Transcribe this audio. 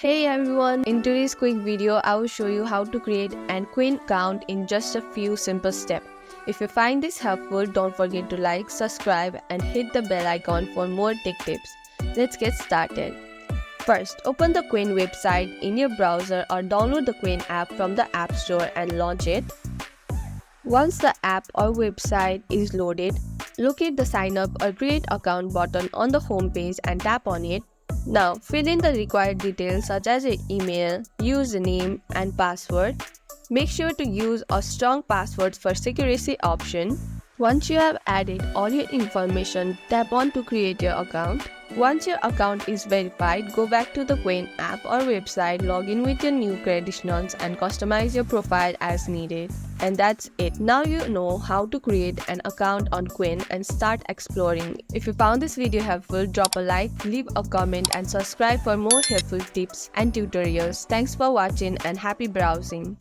Hey everyone, in today's quick video, I will show you how to create an Qwen account in just a few simple steps. If you find this helpful, don't forget to like, subscribe and hit the bell icon for more tech tips. Let's get started. First, open the Qwen website in your browser or download the Qwen app from the App Store and launch it. Once the app or website is loaded, locate the sign up or create account button on the home page and tap on it. Now, fill in the required details such as your email, username, and password. Make sure to use a strong password for security option. Once you have added all your information, tap on to create your account. Once your account is verified, go back to the Qwen app or website, log in with your new credentials and customize your profile as needed. And that's it. Now you know how to create an account on Qwen and start exploring. If you found this video helpful, drop a like, leave a comment and subscribe for more helpful tips and tutorials. Thanks for watching and happy browsing.